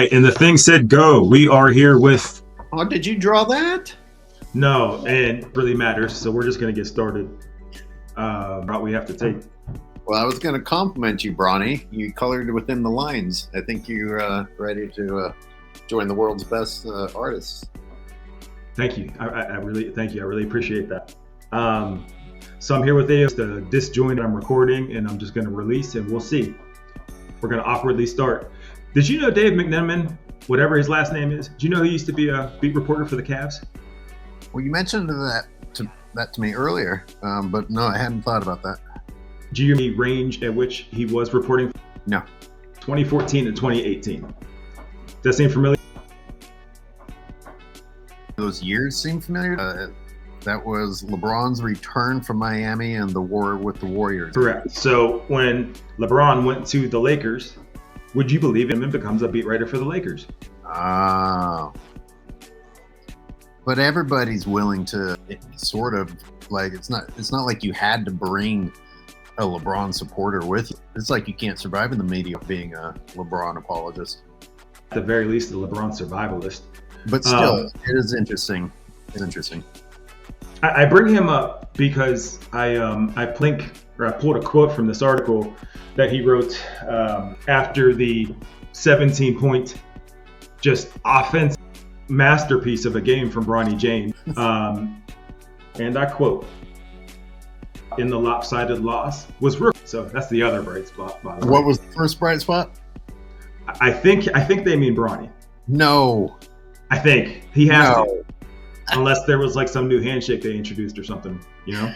right, and the thing said go. We are here with... Oh, did you draw that? No, and it really matters, so we're just going to get started. Route we have to take. Well, I was going to compliment you, Bronny. You colored within the lines. I think you're ready to join the world's best artists. Thank you. I really thank you. I really appreciate that. So I'm here with the disjoint I'm recording, and I'm just going to release, and we'll see. We're going to awkwardly start. Did you know Dave McNeman, whatever his last name is? Do you know he used to be a beat reporter for the Cavs? Well, you mentioned that to me earlier, but no, I hadn't thought about that. Do you know the range at which he was reporting? No. 2014 to 2018. Does that seem familiar? Those years seem familiar. That was LeBron's return from Miami and the war with the Warriors. Correct. So when LeBron went to the Lakers, would you believe him and becomes a beat writer for the Lakers? Oh. But everybody's willing to sort of like it's not like you had to bring a LeBron supporter with you. It's like you can't survive in the media being a LeBron apologist. At the very least, a LeBron survivalist. But still, it is interesting. It's interesting. I bring him up because I pulled a quote from this article that he wrote after the 17-point just offensive masterpiece of a game from Bronny James. And I quote, "In the lopsided loss was rookie." So that's the other bright spot, by the way. What was the first bright spot? I think they mean Bronny. No. I think he has to. Unless there was like some new handshake they introduced or something, you know?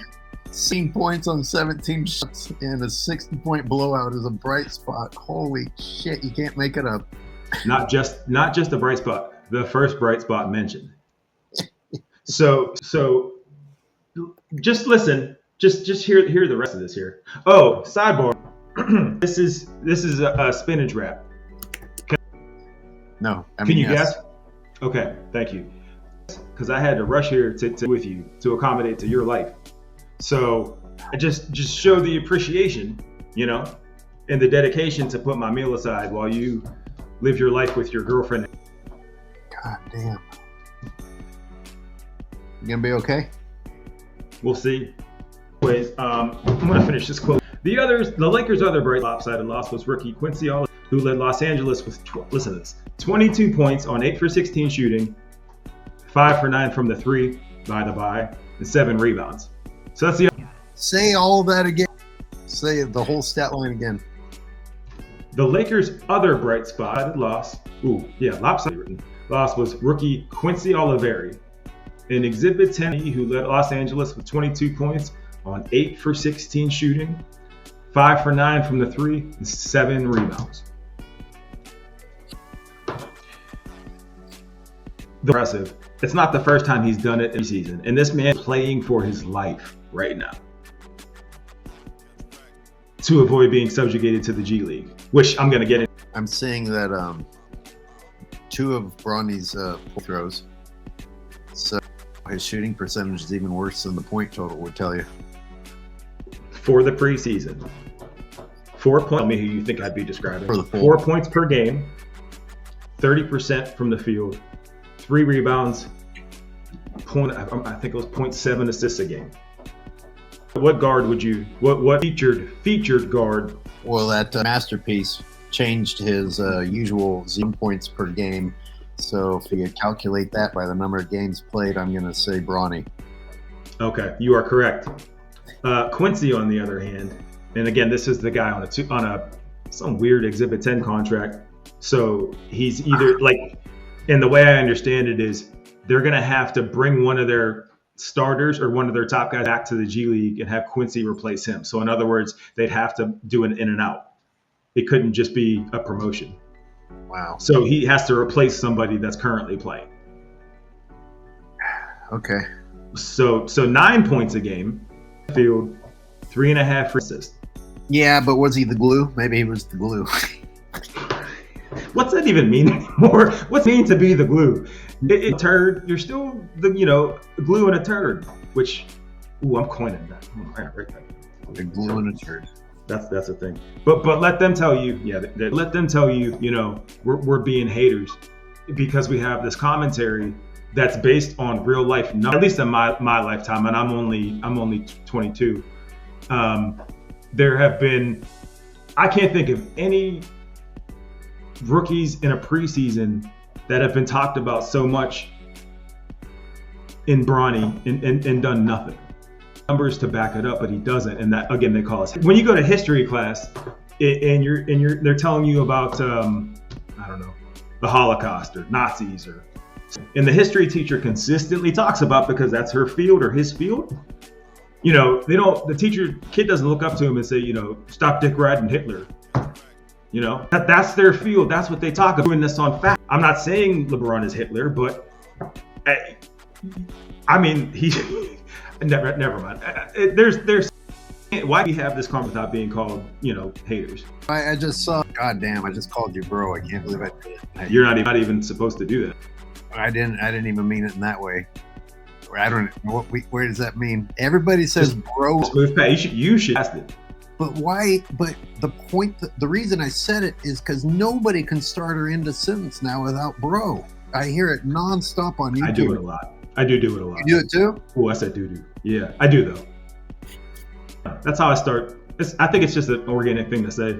16 points on 17 shots and a 60-point blowout is a bright spot. Holy shit, you can't make it up. Not just a bright spot. The first bright spot mentioned. So just listen. Just hear the rest of this here. Oh, sidebar. This is a spinach wrap. No. Can you guess? Okay, thank you. Because I had to rush here to with you to accommodate to your life. So I just show the appreciation, you know, and the dedication to put my meal aside while you live your life with your girlfriend. God damn. You gonna be okay? We'll see. Anyways, I'm gonna finish this quote. The Lakers' other bright lopsided loss was rookie Quincy Oliver, who led Los Angeles with 22 points on 8 for 16 shooting, 5 for 9 from the three, and 7 rebounds. So that's the. Say all that again. Say the whole stat line again. The Lakers' other bright spot lopsided loss was rookie Quincy Oliveri, in Exhibit 10, who led Los Angeles with 22 points on 8 for 16 shooting, 5 for 9 from the three, and 7 rebounds. Impressive. It's not the first time he's done it this season, and this man is playing for his life right now to avoid being subjugated to the G League, which I'm going to get in. I'm seeing that 2 of Bronny's throws, so his shooting percentage is even worse than the point total would tell you. For the preseason, 4 points. Tell me who you think I'd be describing. For the 4 points per game, 30% from the field, 3 rebounds, I think it was 0.7 assists a game. What guard would you? What featured guard? Well, that masterpiece changed his usual 0 points per game. So if you calculate that by the number of games played, I'm going to say Bronny. Okay, you are correct. Quincy, on the other hand, and again, this is the guy on some weird Exhibit 10 contract. So he's either and the way I understand it is they're going to have to bring one of their starters or one of their top guys back to the G League and have Quincy replace him. So in other words, they'd have to do an in and out. It couldn't just be a promotion. Wow. So he has to replace somebody that's currently playing. Okay. So 9 points a game, field, 3.5 assists. Yeah, but was he the glue? Maybe he was the glue. What's that even mean anymore? What's it mean to be the glue? A turd. You're still the glue in a turd. Which, I'm coining that. The glue in a turd. That's the thing. But let them tell you, let them tell you, we're being haters because we have this commentary that's based on real life. At least in my lifetime, and I'm only 22. There have been, I can't think of any rookies in a preseason that have been talked about so much in Bronny and done nothing. Numbers to back it up, but he doesn't. And that, again, they call us. When you go to history class and they're telling you about, I don't know, the Holocaust or Nazis and the history teacher consistently talks about, because that's her field or his field. Kid doesn't look up to him and say, stop dick riding Hitler. That's their field. That's what they talk about. Doing this on fact. I'm not saying LeBron is Hitler, but I mean, he never mind. There's why do we have this comment without being called, haters? I just saw, goddamn, I just called you bro. I can't believe I did it. You're not even supposed to do that. I didn't even mean it in that way. I don't know where does that mean? Everybody says bro. You should ask it. But why? But the reason I said it is because nobody can start her into sentence now without bro. I hear it nonstop on YouTube. I do it a lot. I do it a lot. You do it too? Oh, I said do. Yeah, I do though. That's how I start. I think it's just an organic thing to say.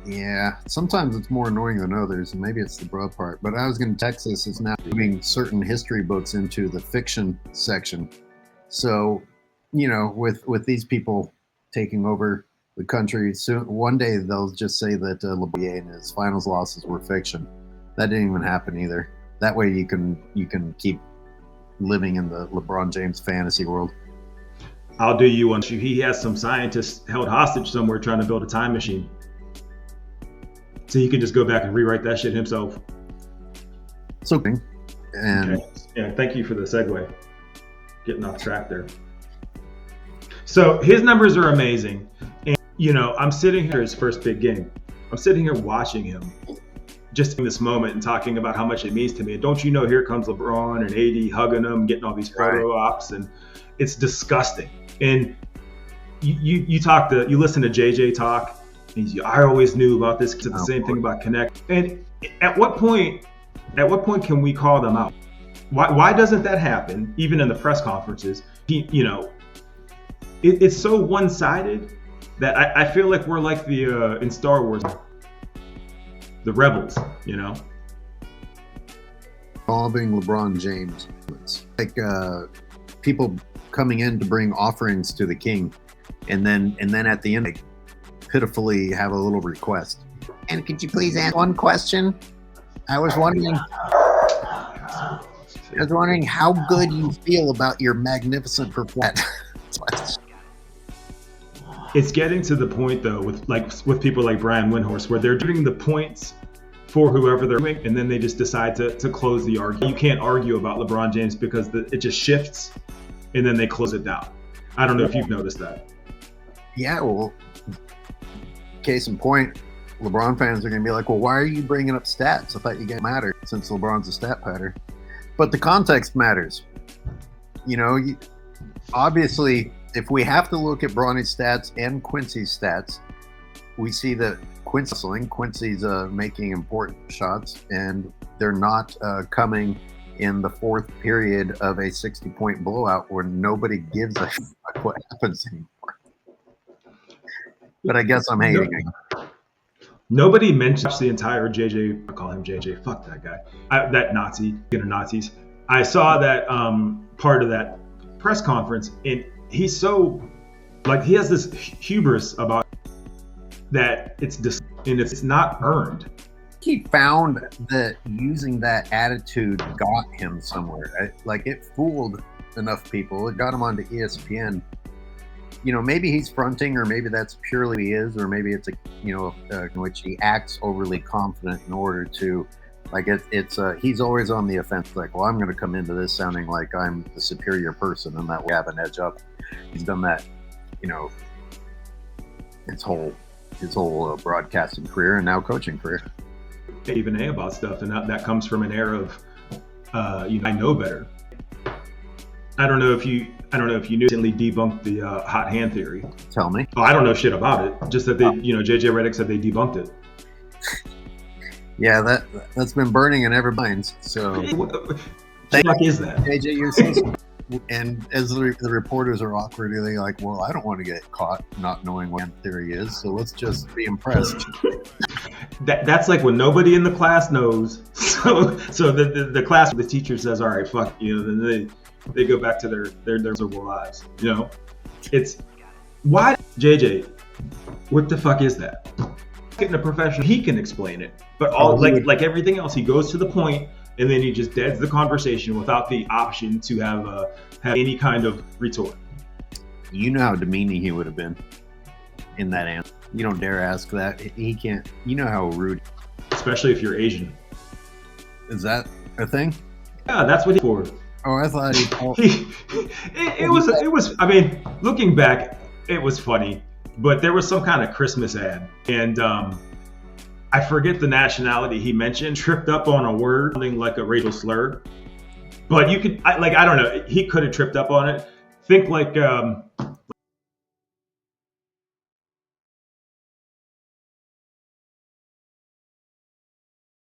Yeah, sometimes it's more annoying than others, and maybe it's the bro part. But I was going to Texas is now moving certain history books into the fiction section. So, with these people taking over the country, soon one day they'll just say that LeBron and his finals losses were fiction. That didn't even happen either. That way you can keep living in the LeBron James fantasy world. I'll do you one. He has some scientists held hostage somewhere trying to build a time machine. So he can just go back and rewrite that shit himself. So, and okay. Yeah, thank you for the segue. Getting off track there. So his numbers are amazing. And, I'm sitting here, his first big game. I'm sitting here watching him just in this moment and talking about how much it means to me. And don't you know, here comes LeBron and AD hugging him, getting all these photo ops, and it's disgusting. And you listen to JJ talk. I always knew about this. It's the same thing about Connect. And at what point can we call them out? Why doesn't that happen? Even in the press conferences, it's so one-sided that I feel like we're like the in Star Wars, the rebels. Involving LeBron James, like people coming in to bring offerings to the king, and then at the end, pitifully have a little request. And could you please answer one question? I was wondering how good you feel about your magnificent performance. It's getting to the point though with people like Brian Windhorst where they're giving the points for whoever they're doing, and then they just decide to close the argument. You can't argue about LeBron James because it just shifts, and then they close it down. I don't know if you've noticed that. Yeah, well, case in point, LeBron fans are going to be like, well, why are you bringing up stats? I thought you get matter since LeBron's a stat patter. But the context matters. Obviously, if we have to look at Bronny's stats and Quincy's stats, we see that Quincy's making important shots, and they're not coming in the fourth period of a 60-point blowout where nobody gives a fuck what happens anymore. But I guess I'm hating it. Nobody mentions the entire JJ. I call him JJ. Fuck that guy. That Nazi. Nazis. I saw that part of that press conference, and he's so he has this hubris about that. It's not earned. He found that using that attitude got him somewhere. It fooled enough people. It got him onto ESPN. Maybe he's fronting, or maybe that's purely he is, or maybe it's in which he acts overly confident in order to, he's always on the offense. Like, well, I'm going to come into this sounding like I'm the superior person, and that way I have an edge up. He's done that, his whole broadcasting career and now coaching career. Even about stuff, and that comes from an era of, I know better. I don't know if you knew recently debunked the hot hand theory. Tell me. Oh, I don't know shit about it. Just that they, JJ Reddick said they debunked it. Yeah, that's been burning in every mind. So, What the fuck is that? JJ, you're so. And as the reporters are awkwardly like, well, I don't want to get caught not knowing what theory is, so let's just be impressed. That's like when nobody in the class knows. So the class, the teacher says, all right, fuck you. Then they go back to their miserable lives. It's why JJ. What the fuck is that? Getting a professional, he can explain it, but like everything else, he goes to the point. And then he just deads the conversation without the option to have any kind of retort. You know how demeaning he would have been in that answer. You don't dare ask that. He can't. You know how rude. Especially if you're Asian. Is that a thing? Yeah, that's what he for. Oh, I thought it was. I mean, looking back, it was funny, but there was some kind of Christmas ad, and I forget the nationality he mentioned, tripped up on a word, something like a racial slur. But you could, I don't know, he could have tripped up on it. Think like